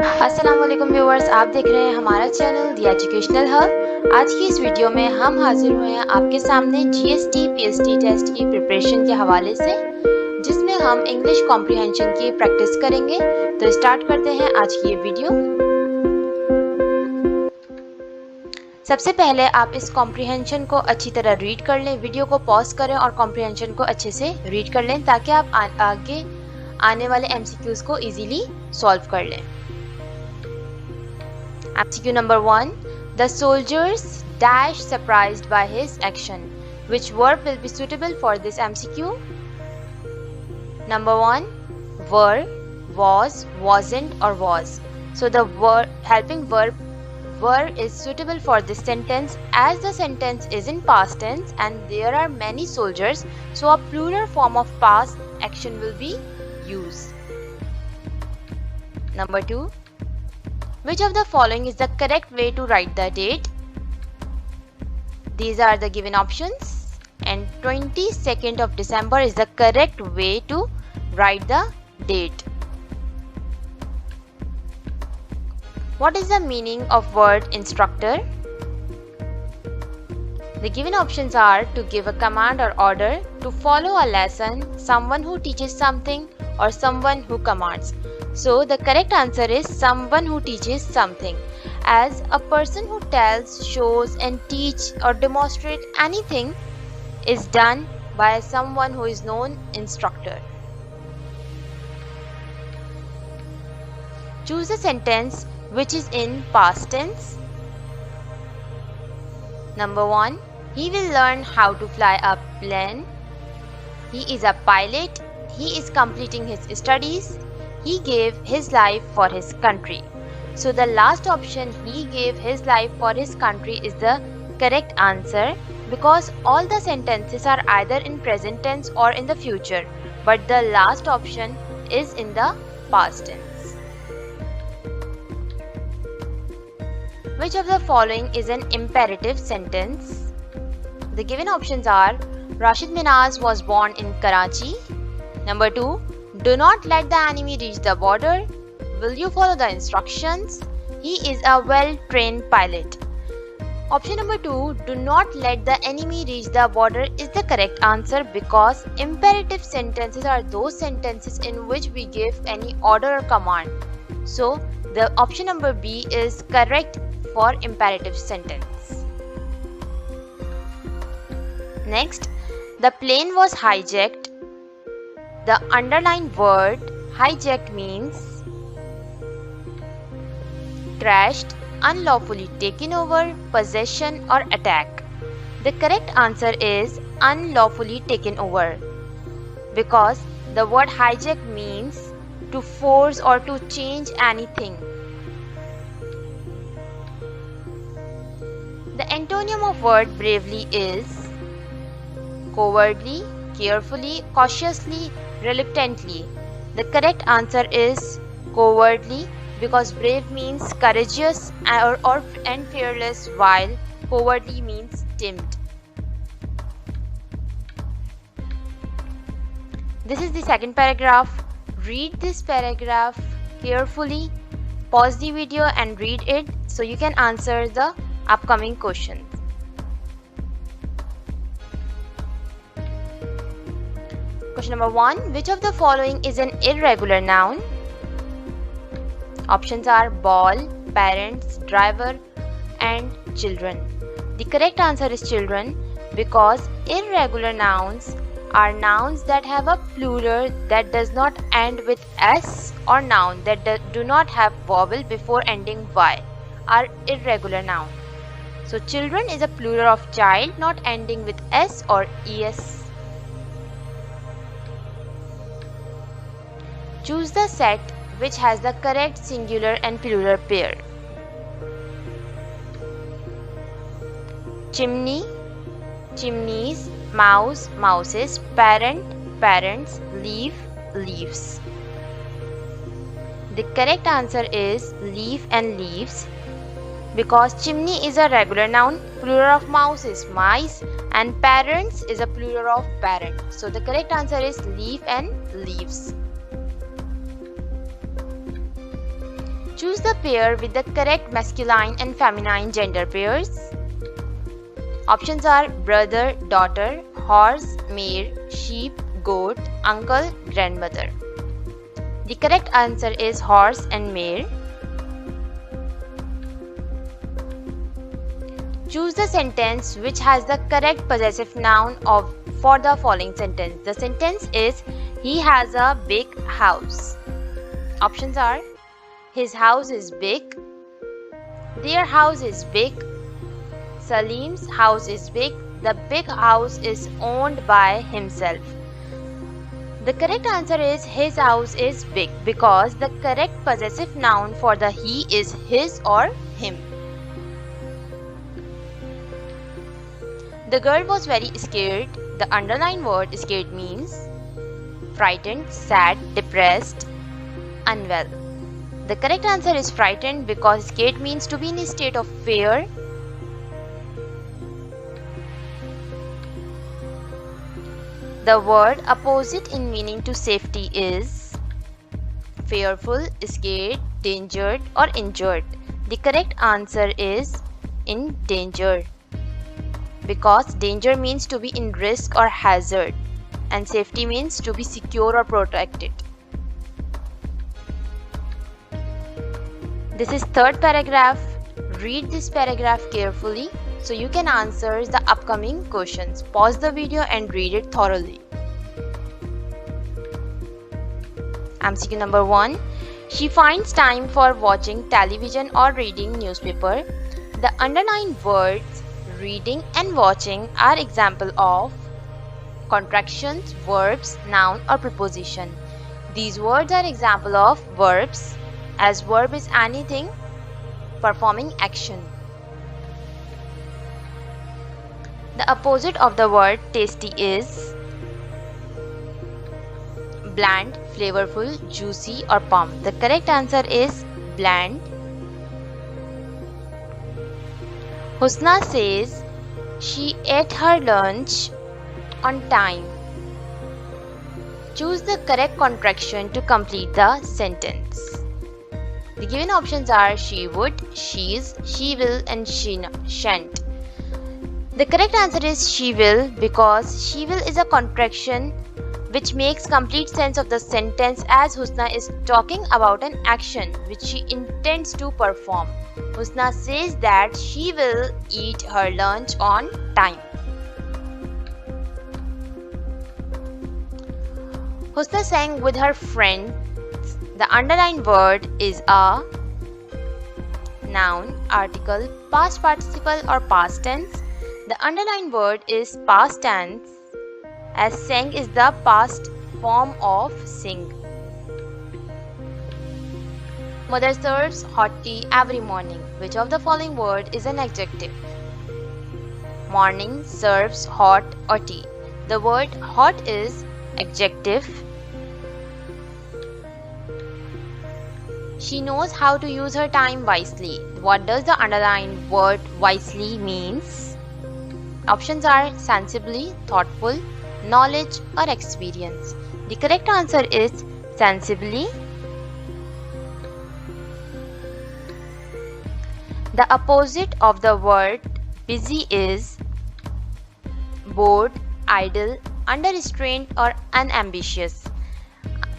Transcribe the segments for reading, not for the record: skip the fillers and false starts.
अस्सलाम वालेकुम व्यूअर्स, आप देख रहे हैं हमारा चैनल दी एजुकेशनल हब। आज की इस वीडियो में हम हाजिर हुए हैं आपके सामने जीएसटी पीएसटी टेस्ट की प्रिपरेशन के हवाले से, जिसमें हम इंग्लिश कॉम्प्रिहेंशन की प्रैक्टिस करेंगे। तो स्टार्ट करते हैं आज की ये वीडियो। सबसे पहले आप इस कॉम्प्रिहेंशन को अच्छी तरह रीड कर लें, वीडियो को पॉज करें और कॉम्प्रिहेंशन को अच्छे से रीड कर लें ताकि आप आगे आने वाले एमसीक्यूज को इजीली सॉल्व कर लें। MCQ number 1. The soldiers dash surprised by his action. Which verb will be suitable for this MCQ? Number 1. Were, was, wasn't or was. So the helping verb were is suitable for this sentence as the sentence is in past tense and there are many soldiers, so a plural form of past action will be used. Number 2. Which of the following is the correct way to write the date? These are the given options, and 22nd of December is the correct way to write the date. What is the meaning of word instructor? The given options are to give a command or order, to follow a lesson, someone who teaches something, or someone who commands. So the correct answer is someone who teaches something, as a person who tells, shows and teach or demonstrate anything is done by someone who is known instructor. Choose a sentence which is in past tense. Number 1. He will learn how to fly a plane. He is a pilot. He is completing his studies. He gave his life for his country. So the last option, he gave his life for his country, is the correct answer because all the sentences are either in present tense or in the future, but the last option is in the past tense. Which of the following is an imperative sentence? The given options are Rashid Minhas was born in Karachi. Number 2. Do not let the enemy reach the border. Will you follow the instructions? He is a well-trained pilot. Option number 2, do not let the enemy reach the border, is the correct answer because imperative sentences are those sentences in which we give any order or command. So the option number B is correct for imperative sentence. Next, the plane was hijacked. The underlined word hijacked means crashed, unlawfully taken over, possession or attack. The correct answer is unlawfully taken over because the word hijack means to force or to change anything. The antonym of word bravely is cowardly, carefully, cautiously, reluctantly. The correct answer is cowardly because brave means courageous and fearless, while cowardly means timid. This is the second paragraph. Read this paragraph carefully, pause the video and read it so you can answer the upcoming questions. Question number 1. Which of the following is an irregular noun? Options are ball, parents, driver and children. The correct answer is children because irregular nouns are nouns that have a plural that does not end with s, or noun that do not have vowel before ending y are irregular noun. So children is a plural of child not ending with s or es. Choose the set which has the correct singular and plural pair. Chimney, chimneys, mouse, mouses, parent, parents, leaf, leaves. The correct answer is leaf and leaves because chimney is a regular noun, plural of mouse is mice, and parents is a plural of parent. So the correct answer is leaf and leaves. Choose the pair with the correct masculine and feminine gender pairs. Options are brother, daughter, horse, mare, sheep, goat, uncle, grandmother. The correct answer is horse and mare. Choose the sentence which has the correct possessive noun for the following sentence. The sentence is, he has a big house. Options are, his house is big, their house is big, Salim's house is big, the big house is owned by himself. The correct answer is his house is big because the correct possessive noun for the he is his or him. The girl was very scared. The underlined word scared means frightened, sad, depressed, unwell. The correct answer is frightened because scared means to be in a state of fear. The word opposite in meaning to safety is fearful, scared, dangered or injured. The correct answer is endangered because danger means to be in risk or hazard and safety means to be secure or protected. This is third paragraph. Read this paragraph carefully so you can answer the upcoming questions. Pause the video and read it thoroughly. MCQ number 1. She finds time for watching television or reading newspaper. The underlined words reading and watching are example of contractions, verbs, noun or preposition. These words are example of verbs, as verb is anything performing action. The opposite of the word tasty is bland, flavorful, juicy or plump. The correct answer is bland. Husna says she ate her lunch on time. Choose the correct contraction to complete the sentence. The given options are she would, she's, she will and shan't. The correct answer is she will because she will is a contraction which makes complete sense of the sentence as Husna is talking about an action which she intends to perform. Husna says that she will eat her lunch on time. Husna sang with her friends. The underlined word is a noun, article, past participle or past tense. The underlined word is past tense as sang is the past form of sing. Mother serves hot tea every morning. Which of the following word is an adjective? Morning, serves, hot or tea. The word hot is adjective. She knows how to use her time wisely. What does the underlined word wisely means? Options are sensibly, thoughtful, knowledge or experience. The correct answer is sensibly. The opposite of the word busy is bored, idle, under restraint or unambitious.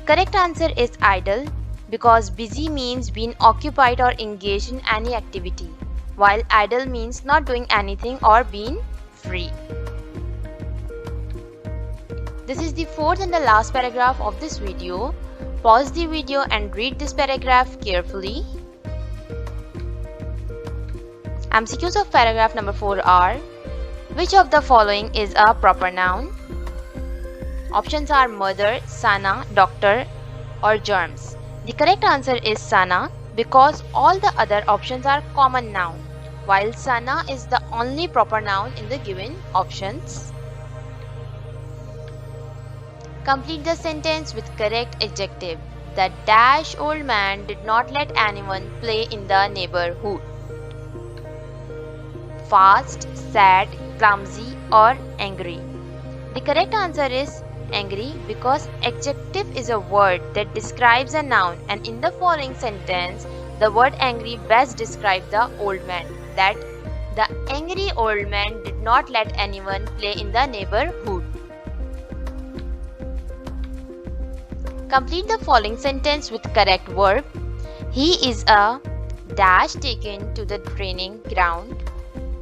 Correct answer is idle because busy means being occupied or engaged in any activity, while idle means not doing anything or being free. This is the fourth and the last paragraph of this video. Pause the video and read this paragraph carefully. MCQs of paragraph number 4 are: which of the following is a proper noun? Options are mother, sana, doctor or germs. The correct answer is sana because all the other options are common noun, while sana is the only proper noun in the given options. Complete the sentence with correct adjective. The dash old man did not let anyone play in the neighborhood. Fast, sad, clumsy or angry. The correct answer is angry because adjective is a word that describes a noun, and in the following sentence The word angry best describes the old man. That the angry old man did not let anyone play in the neighborhood. Complete the following sentence with correct verb. He is a dash taken to the training ground.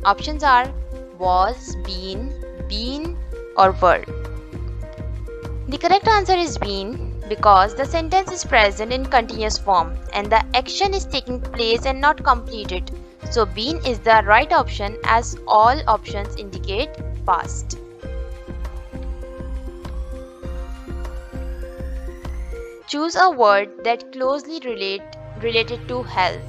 Options are was, been or were. The correct answer is been because the sentence is present in continuous form and the action is taking place and not completed. So been is the right option as all options indicate past. Choose a word that closely related to health.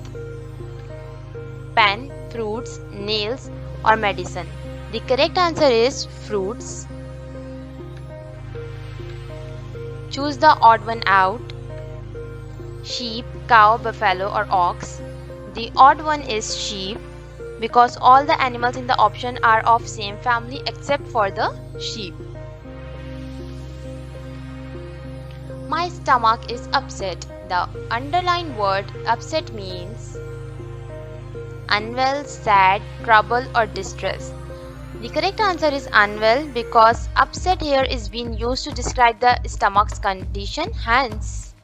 Pen, fruits, nails or medicine. The correct answer is fruits. Choose the odd one out. Sheep, cow, buffalo or ox. The odd one is sheep because all the animals in the option are of same family except for the sheep. My stomach is upset. The underlined word upset means unwell, sad, trouble or distress. The correct answer is unwell because upset here is being used to describe the stomach's condition. Hence,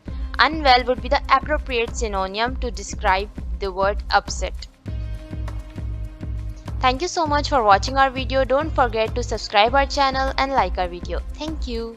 unwell would be the appropriate synonym to describe the word upset. Thank you so much for watching our video. Don't forget to subscribe our channel and like our video. Thank you.